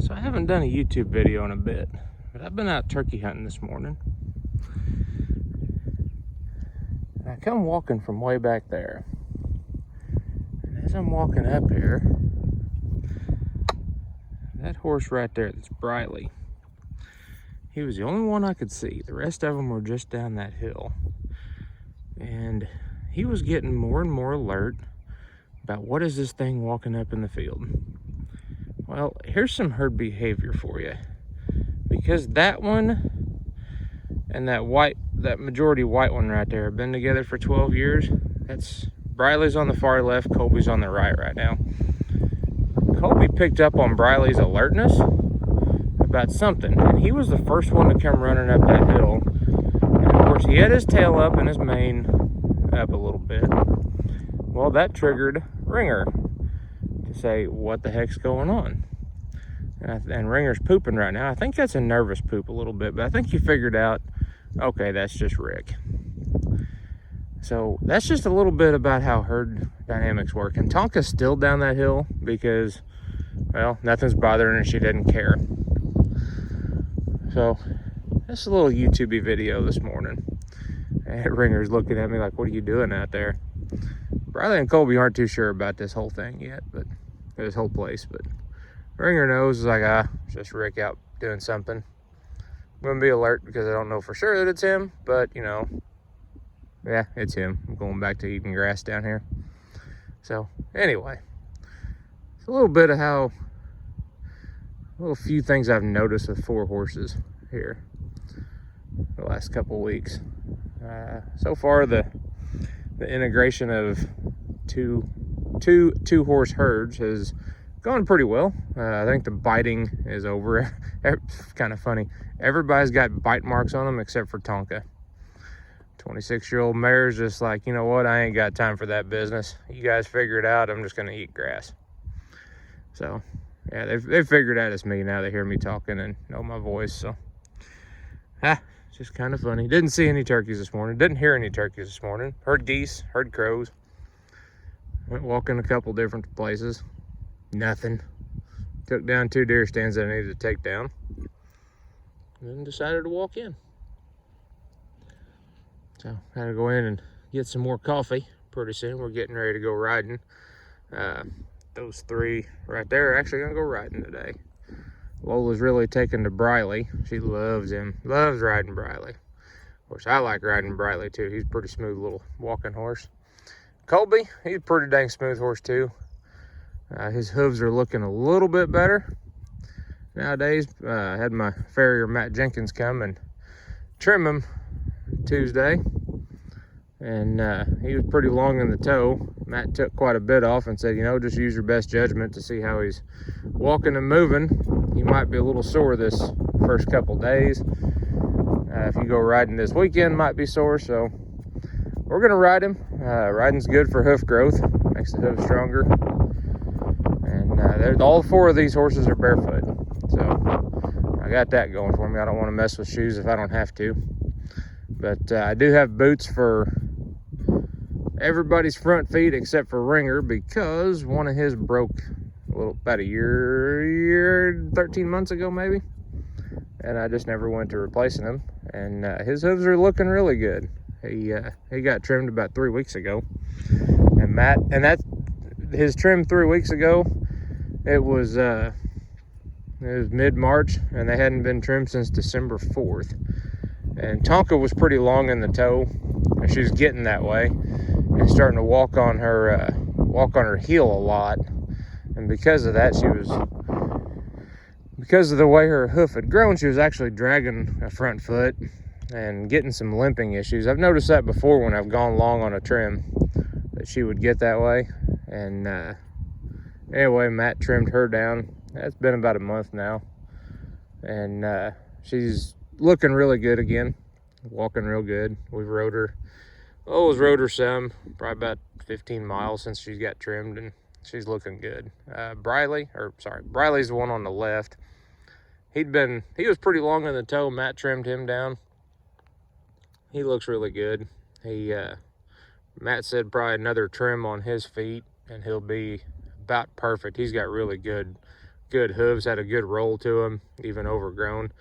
So I haven't done a YouTube video in a bit, but I've been out turkey hunting this morning. And I come walking from way back there. And as I'm walking up here, that horse right there, that's Briley, he was the only one I could see. The rest of them were just down that hill. And he was getting more and more alert about what is this thing walking up in the field. Well, here's some herd behavior for you. Because that one and that majority white one right there have been together for 12 years. That's Briley's on the far left, Colby's on the right now. Colby picked up on Briley's alertness about something, and he was the first one to come running up that hill. And of course, he had his tail up and his mane up a little bit. Well, that triggered Ringer to say, what the heck's going on? And Ringer's pooping right now. I think that's a nervous poop a little bit, but I think you figured out, okay, that's just Rick. So that's just a little bit about how herd dynamics work. And Tonka's still down that hill because, well, nothing's bothering her. She didn't care. So that's a little YouTube video this morning. And Ringer's looking at me like, what are you doing out there? Briley and Colby aren't too sure about this whole thing yet, but this whole place. But Ringer knows, is like, it's just Rick out doing something. I'm gonna be alert because I don't know for sure that it's him, but you know, yeah, it's him. I'm going back to eating grass down here. So anyway, it's a little bit of a little few things I've noticed with 4 horses here the last couple weeks. So far, the integration of two horse herds has gone pretty well. I think the biting is over. Kind of funny. Everybody's got bite marks on them except for Tonka. 26-year-old mare's just like, you know what? I ain't got time for that business. You guys figure it out. I'm just going to eat grass. So, yeah, they've figured out it's me now. They hear me talking and know my voice. So, it's just kind of funny. Didn't see any turkeys this morning. Didn't hear any turkeys this morning. Heard geese. Heard crows. Went walking a couple different places. Nothing. Took down 2 deer stands that I needed to take down. And then decided to walk in. So, had to go in and get some more coffee pretty soon. We're getting ready to go riding. Those 3 right there are actually gonna go riding today. Lola's really taken to Briley. She loves him. Loves riding Briley. Of course, I like riding Briley too. He's a pretty smooth little walking horse. Colby, he's a pretty dang smooth horse too. His hooves are looking a little bit better nowadays. I had my farrier Matt Jenkins come and trim him Tuesday, and he was pretty long in the toe. Matt took quite a bit off and said, you know, just use your best judgment to see how he's walking and moving. He might be a little sore this first couple days. If you go riding this weekend, might be sore, so we're gonna ride him. Riding's good for hoof growth, makes the hoof stronger. And all 4 of these horses are barefoot, so I got that going for me. I don't want to mess with shoes if I don't have to. But I do have boots for everybody's front feet except for Ringer, because one of his broke about a year, 13 months ago maybe. And I just never went to replacing them. And his hooves are looking really good. He got trimmed about 3 weeks ago. And his trim 3 weeks ago, it was mid-March, and they hadn't been trimmed since December 4th. And Tonka was pretty long in the toe, and she was getting that way and starting to walk on her heel a lot. And because of that, because of the way her hoof had grown, she was actually dragging a front foot and getting some limping issues. I've noticed that before when I've gone long on a trim, that she would get that way. And anyway, Matt trimmed her down. That's been about a month now, and she's looking really good again, walking real good. We've rode her, some, probably about 15 miles since she got trimmed, and she's looking good. Briley's the one on the left. He was pretty long in the toe. Matt trimmed him down. He looks really good. Matt said probably another trim on his feet and he'll be about perfect. He's got really good good hooves, had a good roll to him, even overgrown.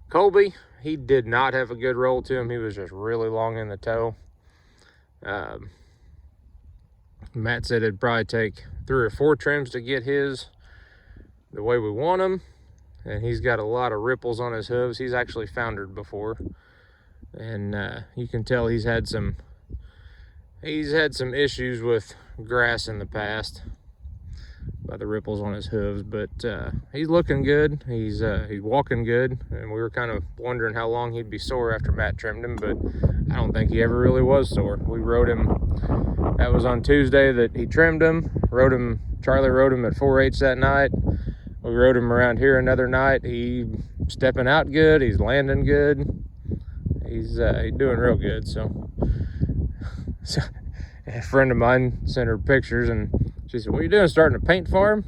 Colby, he did not have a good roll to him. He was just really long in the toe. Matt said it'd probably take 3 or 4 trims to get his the way we want him. And he's got a lot of ripples on his hooves. He's actually foundered before. And you can tell he's had some issues with grass in the past by the ripples on his hooves, but he's looking good. He's walking good, and we were kind of wondering how long he'd be sore after Matt trimmed him, but I don't think he ever really was sore. We rode him, that was on Tuesday that he trimmed him. Charlie rode him at 4-H that night. We rode him around here another night. He's stepping out good. He's landing good. He's doing real good. So a friend of mine sent her pictures, and she said, "What are you doing? Starting a paint farm?"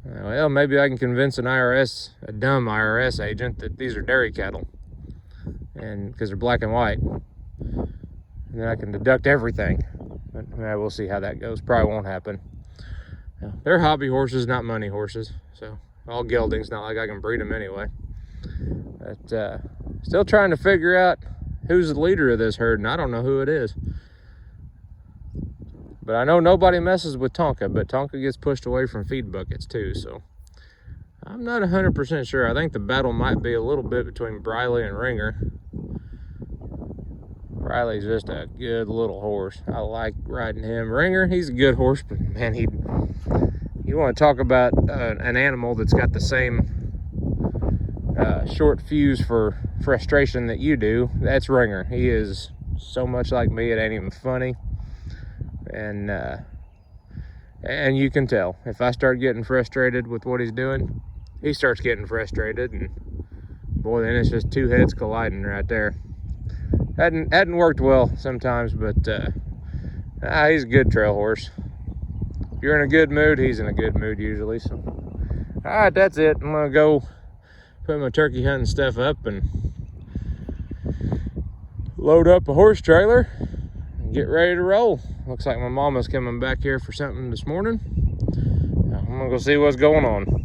Well, maybe I can convince a dumb IRS agent that these are dairy cattle, and because they're black and white, and then I can deduct everything. But we'll see how that goes. Probably won't happen. They're hobby horses, not money horses. So all geldings, not like I can breed them anyway. But still trying to figure out who's the leader of this herd, and I don't know who it is. But I know nobody messes with Tonka, but Tonka gets pushed away from feed buckets too, so I'm not 100% sure. I think the battle might be a little bit between Briley and Ringer. Briley's just a good little horse. I like riding him. Ringer, he's a good horse, but man, you want to talk about an animal that's got the same short fuse for frustration that you do, that's Ringer. He is so much like me, it ain't even funny. And you can tell if I start getting frustrated with what he's doing, he starts getting frustrated, and boy, then it's just 2 heads colliding right there. Hadn't worked well sometimes, but he's a good trail horse. If you're in a good mood, he's in a good mood usually. So all right, that's it. I'm gonna go put my turkey hunting stuff up and load up a horse trailer and get ready to roll. Looks like my mama's coming back here for something this morning. I'm gonna go see what's going on.